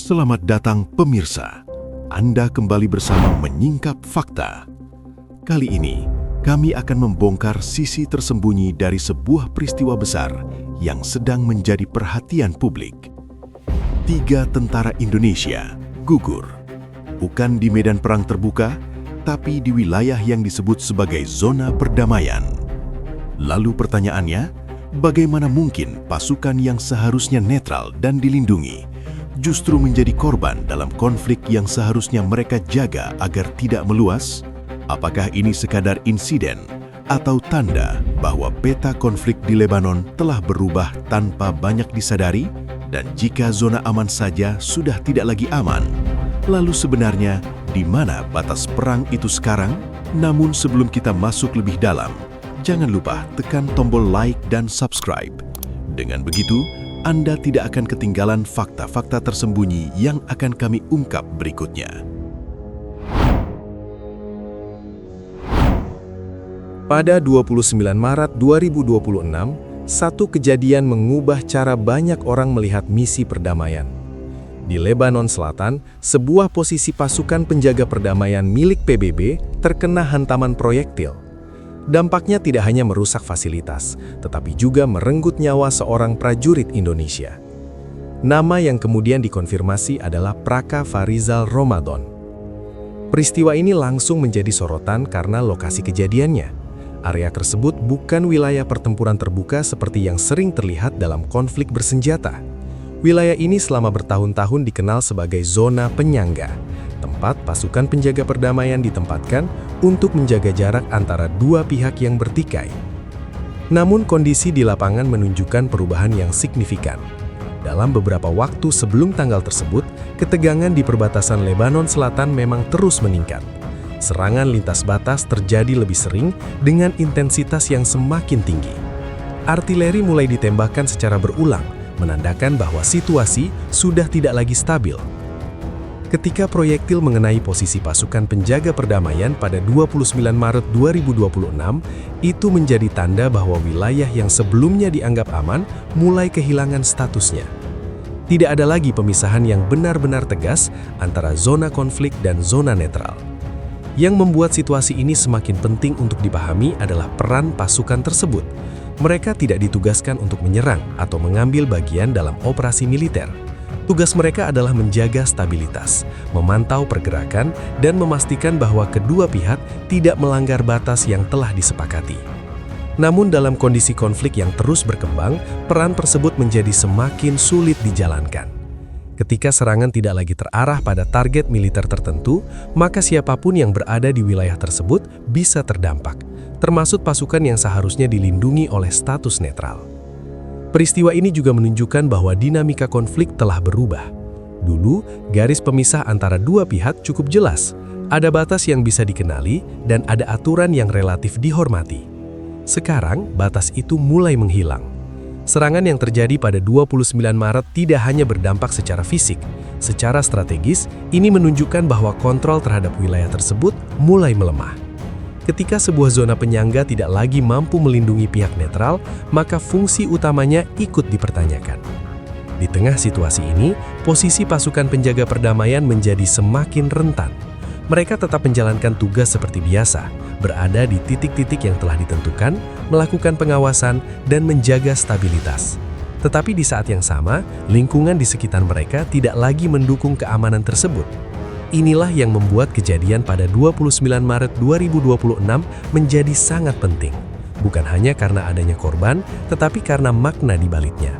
Selamat datang pemirsa. Anda kembali bersama Menyingkap Fakta. Kali ini, kami akan membongkar sisi tersembunyi dari sebuah peristiwa besar yang sedang menjadi perhatian publik. 3 tentara Indonesia gugur, bukan di medan perang terbuka, tapi di wilayah yang disebut sebagai zona perdamaian. Lalu pertanyaannya, bagaimana mungkin pasukan yang seharusnya netral dan dilindungi justru menjadi korban dalam konflik yang seharusnya mereka jaga agar tidak meluas? Apakah ini sekadar insiden atau tanda bahwa peta konflik di Lebanon telah berubah tanpa banyak disadari? Dan jika zona aman saja sudah tidak lagi aman, lalu sebenarnya di mana batas perang itu sekarang? Namun sebelum kita masuk lebih dalam, jangan lupa tekan tombol like dan subscribe. Dengan begitu, Anda tidak akan ketinggalan fakta-fakta tersembunyi yang akan kami ungkap berikutnya. Pada 29 Maret 2026, satu kejadian mengubah cara banyak orang melihat misi perdamaian. Di Lebanon Selatan, sebuah posisi pasukan penjaga perdamaian milik PBB terkena hantaman proyektil. Dampaknya tidak hanya merusak fasilitas, tetapi juga merenggut nyawa seorang prajurit Indonesia. Nama yang kemudian dikonfirmasi adalah Praka Farizal Ramadan. Peristiwa ini langsung menjadi sorotan karena lokasi kejadiannya. Area tersebut bukan wilayah pertempuran terbuka seperti yang sering terlihat dalam konflik bersenjata. Wilayah ini selama bertahun-tahun dikenal sebagai zona penyangga, tempat pasukan penjaga perdamaian ditempatkan untuk menjaga jarak antara dua pihak yang bertikai. Namun kondisi di lapangan menunjukkan perubahan yang signifikan. Dalam beberapa waktu sebelum tanggal tersebut, ketegangan di perbatasan Lebanon Selatan memang terus meningkat. Serangan lintas batas terjadi lebih sering dengan intensitas yang semakin tinggi. Artileri mulai ditembakkan secara berulang, menandakan bahwa situasi sudah tidak lagi stabil. Ketika proyektil mengenai posisi pasukan penjaga perdamaian pada 29 Maret 2026, itu menjadi tanda bahwa wilayah yang sebelumnya dianggap aman mulai kehilangan statusnya. Tidak ada lagi pemisahan yang benar-benar tegas antara zona konflik dan zona netral. Yang membuat situasi ini semakin penting untuk dipahami adalah peran pasukan tersebut. Mereka tidak ditugaskan untuk menyerang atau mengambil bagian dalam operasi militer. Tugas mereka adalah menjaga stabilitas, memantau pergerakan, dan memastikan bahwa kedua pihak tidak melanggar batas yang telah disepakati. Namun dalam kondisi konflik yang terus berkembang, peran tersebut menjadi semakin sulit dijalankan. Ketika serangan tidak lagi terarah pada target militer tertentu, maka siapapun yang berada di wilayah tersebut bisa terdampak, termasuk pasukan yang seharusnya dilindungi oleh status netral. Peristiwa ini juga menunjukkan bahwa dinamika konflik telah berubah. Dulu, garis pemisah antara dua pihak cukup jelas. Ada batas yang bisa dikenali dan ada aturan yang relatif dihormati. Sekarang, batas itu mulai menghilang. Serangan yang terjadi pada 29 Maret tidak hanya berdampak secara fisik. Secara strategis, ini menunjukkan bahwa kontrol terhadap wilayah tersebut mulai melemah. Ketika sebuah zona penyangga tidak lagi mampu melindungi pihak netral, maka fungsi utamanya ikut dipertanyakan. Di tengah situasi ini, posisi pasukan penjaga perdamaian menjadi semakin rentan. Mereka tetap menjalankan tugas seperti biasa, berada di titik-titik yang telah ditentukan, melakukan pengawasan, dan menjaga stabilitas. Tetapi di saat yang sama, lingkungan di sekitar mereka tidak lagi mendukung keamanan tersebut. Inilah yang membuat kejadian pada 29 Maret 2026 menjadi sangat penting. Bukan hanya karena adanya korban, tetapi karena makna di baliknya.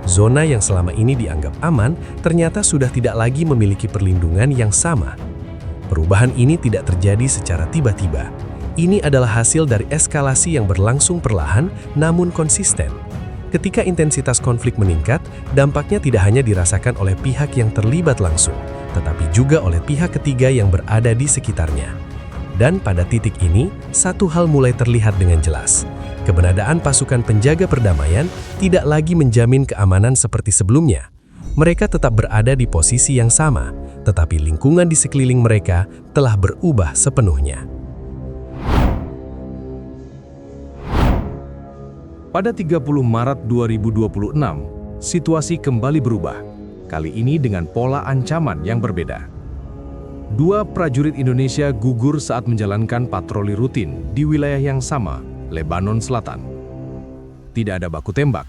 Zona yang selama ini dianggap aman, ternyata sudah tidak lagi memiliki perlindungan yang sama. Perubahan ini tidak terjadi secara tiba-tiba. Ini adalah hasil dari eskalasi yang berlangsung perlahan namun konsisten. Ketika intensitas konflik meningkat, dampaknya tidak hanya dirasakan oleh pihak yang terlibat langsung, tetapi juga oleh pihak ketiga yang berada di sekitarnya. Dan pada titik ini, satu hal mulai terlihat dengan jelas. Keberadaan pasukan penjaga perdamaian tidak lagi menjamin keamanan seperti sebelumnya. Mereka tetap berada di posisi yang sama, tetapi lingkungan di sekeliling mereka telah berubah sepenuhnya. Pada 30 Maret 2026, situasi kembali berubah. kali ini dengan pola ancaman yang berbeda. Dua prajurit Indonesia gugur saat menjalankan patroli rutin di wilayah yang sama, Lebanon Selatan. Tidak ada baku tembak,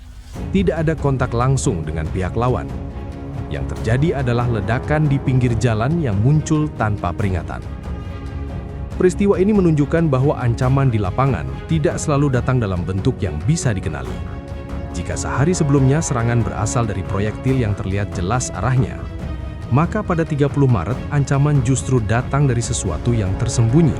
tidak ada kontak langsung dengan pihak lawan. Yang terjadi adalah ledakan di pinggir jalan yang muncul tanpa peringatan. Peristiwa ini menunjukkan bahwa ancaman di lapangan tidak selalu datang dalam bentuk yang bisa dikenali. Jika sehari sebelumnya serangan berasal dari proyektil yang terlihat jelas arahnya, maka pada 30 Maret ancaman justru datang dari sesuatu yang tersembunyi.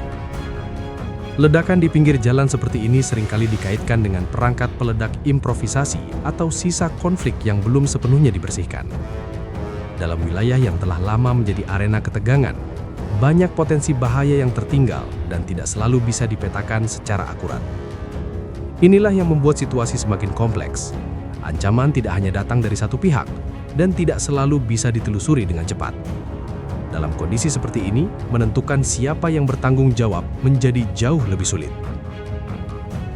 Ledakan di pinggir jalan seperti ini seringkali dikaitkan dengan perangkat peledak improvisasi atau sisa konflik yang belum sepenuhnya dibersihkan. Dalam wilayah yang telah lama menjadi arena ketegangan, banyak potensi bahaya yang tertinggal dan tidak selalu bisa dipetakan secara akurat. Inilah yang membuat situasi semakin kompleks. Ancaman tidak hanya datang dari satu pihak, dan tidak selalu bisa ditelusuri dengan cepat. Dalam kondisi seperti ini, menentukan siapa yang bertanggung jawab menjadi jauh lebih sulit.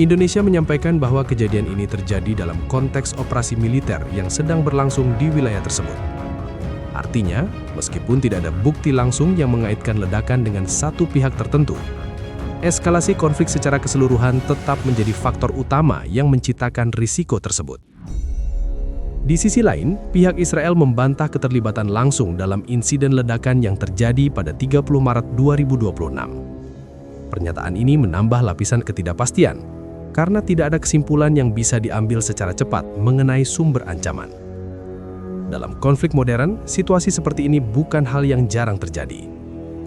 Indonesia menyampaikan bahwa kejadian ini terjadi dalam konteks operasi militer yang sedang berlangsung di wilayah tersebut. Artinya, meskipun tidak ada bukti langsung yang mengaitkan ledakan dengan satu pihak tertentu, eskalasi konflik secara keseluruhan tetap menjadi faktor utama yang menciptakan risiko tersebut. Di sisi lain, pihak Israel membantah keterlibatan langsung dalam insiden ledakan yang terjadi pada 30 Maret 2026. Pernyataan ini menambah lapisan ketidakpastian, karena tidak ada kesimpulan yang bisa diambil secara cepat mengenai sumber ancaman. Dalam konflik modern, situasi seperti ini bukan hal yang jarang terjadi.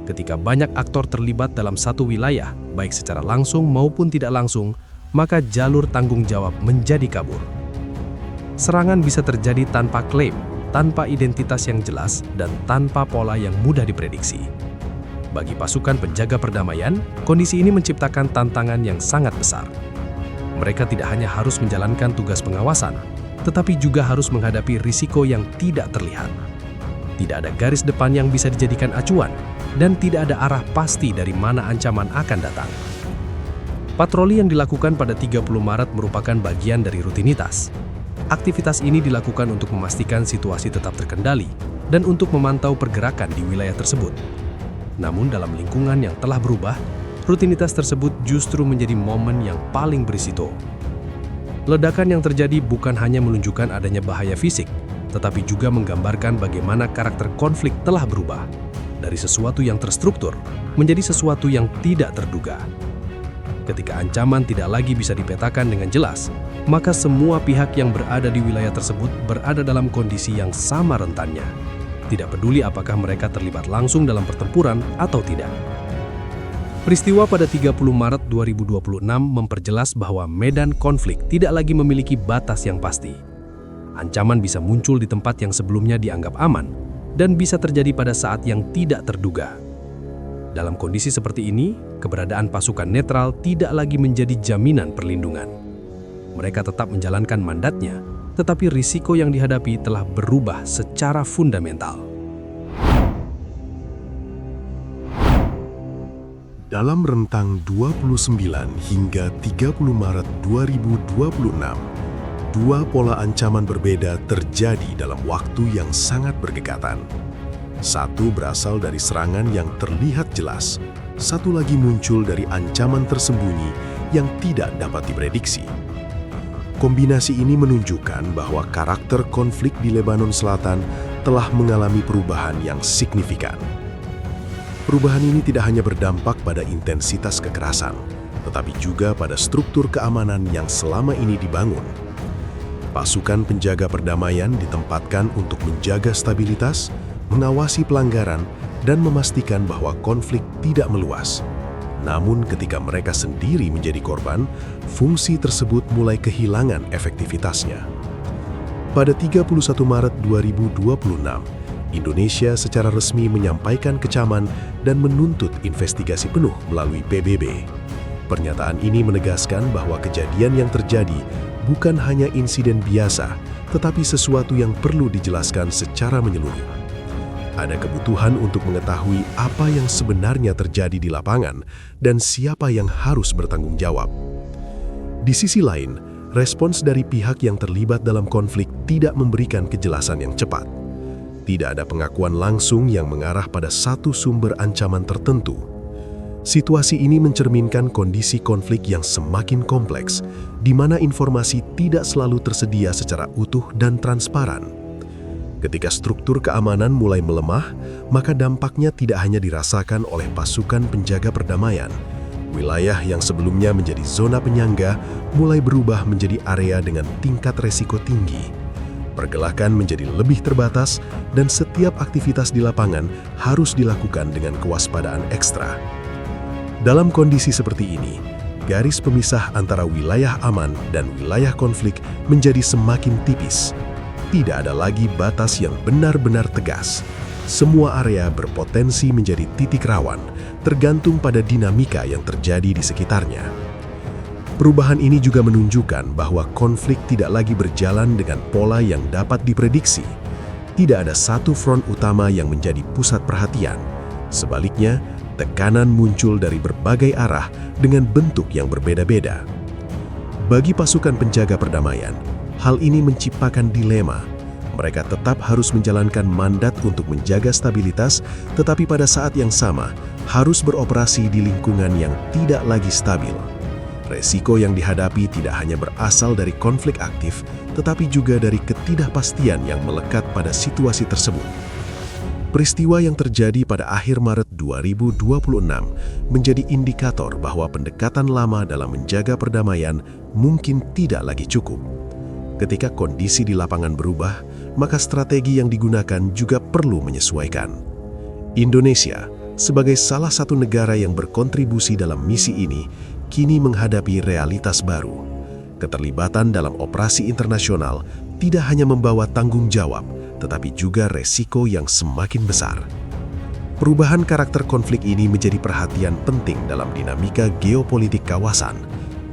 Ketika banyak aktor terlibat dalam satu wilayah, baik secara langsung maupun tidak langsung, maka jalur tanggung jawab menjadi kabur. Serangan bisa terjadi tanpa klaim, tanpa identitas yang jelas, dan tanpa pola yang mudah diprediksi. Bagi pasukan penjaga perdamaian, kondisi ini menciptakan tantangan yang sangat besar. Mereka tidak hanya harus menjalankan tugas pengawasan, tetapi juga harus menghadapi risiko yang tidak terlihat. Tidak ada garis depan yang bisa dijadikan acuan, dan tidak ada arah pasti dari mana ancaman akan datang. Patroli yang dilakukan pada 30 Maret merupakan bagian dari rutinitas. Aktivitas ini dilakukan untuk memastikan situasi tetap terkendali dan untuk memantau pergerakan di wilayah tersebut. Namun dalam lingkungan yang telah berubah, rutinitas tersebut justru menjadi momen yang paling berisiko. Ledakan yang terjadi bukan hanya menunjukkan adanya bahaya fisik, tetapi juga menggambarkan bagaimana karakter konflik telah berubah dari sesuatu yang terstruktur menjadi sesuatu yang tidak terduga. Ketika ancaman tidak lagi bisa dipetakan dengan jelas, maka semua pihak yang berada di wilayah tersebut berada dalam kondisi yang sama rentannya. Tidak peduli apakah mereka terlibat langsung dalam pertempuran atau tidak. Peristiwa pada 30 Maret 2026 memperjelas bahwa medan konflik tidak lagi memiliki batas yang pasti. Ancaman bisa muncul di tempat yang sebelumnya dianggap aman, dan bisa terjadi pada saat yang tidak terduga. Dalam kondisi seperti ini, keberadaan pasukan netral tidak lagi menjadi jaminan perlindungan. Mereka tetap menjalankan mandatnya, tetapi risiko yang dihadapi telah berubah secara fundamental. Dalam rentang 29 hingga 30 Maret 2026, dua pola ancaman berbeda terjadi dalam waktu yang sangat berdekatan. Satu berasal dari serangan yang terlihat jelas, satu lagi muncul dari ancaman tersembunyi yang tidak dapat diprediksi. Kombinasi ini menunjukkan bahwa karakter konflik di Lebanon Selatan telah mengalami perubahan yang signifikan. Perubahan ini tidak hanya berdampak pada intensitas kekerasan, tetapi juga pada struktur keamanan yang selama ini dibangun. Pasukan penjaga perdamaian ditempatkan untuk menjaga stabilitas, mengawasi pelanggaran, dan memastikan bahwa konflik tidak meluas. Namun ketika mereka sendiri menjadi korban, fungsi tersebut mulai kehilangan efektivitasnya. Pada 31 Maret 2026, Indonesia secara resmi menyampaikan kecaman dan menuntut investigasi penuh melalui PBB. Pernyataan ini menegaskan bahwa kejadian yang terjadi bukan hanya insiden biasa, tetapi sesuatu yang perlu dijelaskan secara menyeluruh. Ada kebutuhan untuk mengetahui apa yang sebenarnya terjadi di lapangan dan siapa yang harus bertanggung jawab. Di sisi lain, respons dari pihak yang terlibat dalam konflik tidak memberikan kejelasan yang cepat. Tidak ada pengakuan langsung yang mengarah pada satu sumber ancaman tertentu. Situasi ini mencerminkan kondisi konflik yang semakin kompleks, di mana informasi tidak selalu tersedia secara utuh dan transparan. Ketika struktur keamanan mulai melemah, maka dampaknya tidak hanya dirasakan oleh pasukan penjaga perdamaian. Wilayah yang sebelumnya menjadi zona penyangga mulai berubah menjadi area dengan tingkat resiko tinggi. Pergelakan menjadi lebih terbatas dan setiap aktivitas di lapangan harus dilakukan dengan kewaspadaan ekstra. Dalam kondisi seperti ini, garis pemisah antara wilayah aman dan wilayah konflik menjadi semakin tipis. Tidak ada lagi batas yang benar-benar tegas. Semua area berpotensi menjadi titik rawan, tergantung pada dinamika yang terjadi di sekitarnya. Perubahan ini juga menunjukkan bahwa konflik tidak lagi berjalan dengan pola yang dapat diprediksi. Tidak ada satu front utama yang menjadi pusat perhatian. Sebaliknya, tekanan muncul dari berbagai arah dengan bentuk yang berbeda-beda. Bagi pasukan penjaga perdamaian, hal ini menciptakan dilema. Mereka tetap harus menjalankan mandat untuk menjaga stabilitas, tetapi pada saat yang sama harus beroperasi di lingkungan yang tidak lagi stabil. Resiko yang dihadapi tidak hanya berasal dari konflik aktif, tetapi juga dari ketidakpastian yang melekat pada situasi tersebut. Peristiwa yang terjadi pada akhir Maret 2026 menjadi indikator bahwa pendekatan lama dalam menjaga perdamaian mungkin tidak lagi cukup. Ketika kondisi di lapangan berubah, maka strategi yang digunakan juga perlu menyesuaikan. Indonesia, sebagai salah satu negara yang berkontribusi dalam misi ini, kini menghadapi realitas baru. Keterlibatan dalam operasi internasional tidak hanya membawa tanggung jawab, tetapi juga resiko yang semakin besar. Perubahan karakter konflik ini menjadi perhatian penting dalam dinamika geopolitik kawasan,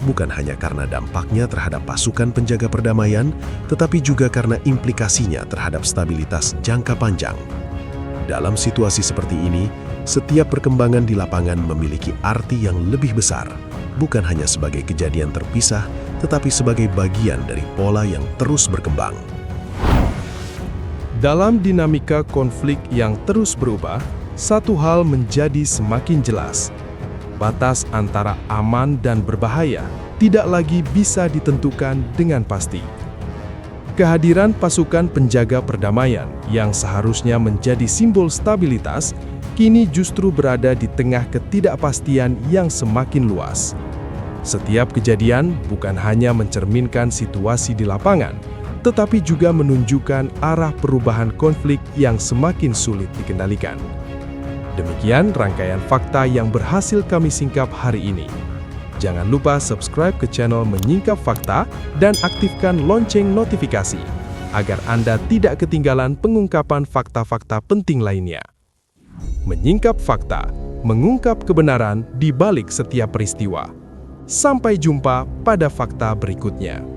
bukan hanya karena dampaknya terhadap pasukan penjaga perdamaian, tetapi juga karena implikasinya terhadap stabilitas jangka panjang. Dalam situasi seperti ini, setiap perkembangan di lapangan memiliki arti yang lebih besar, bukan hanya sebagai kejadian terpisah, tetapi sebagai bagian dari pola yang terus berkembang. Dalam dinamika konflik yang terus berubah, satu hal menjadi semakin jelas. Batas antara aman dan berbahaya tidak lagi bisa ditentukan dengan pasti. Kehadiran pasukan penjaga perdamaian yang seharusnya menjadi simbol stabilitas, kini justru berada di tengah ketidakpastian yang semakin luas. Setiap kejadian bukan hanya mencerminkan situasi di lapangan, tetapi juga menunjukkan arah perubahan konflik yang semakin sulit dikendalikan. Demikian rangkaian fakta yang berhasil kami singkap hari ini. Jangan lupa subscribe ke channel Menyingkap Fakta dan aktifkan lonceng notifikasi, agar Anda tidak ketinggalan pengungkapan fakta-fakta penting lainnya. Menyingkap Fakta, mengungkap kebenaran di balik setiap peristiwa. Sampai jumpa pada fakta berikutnya.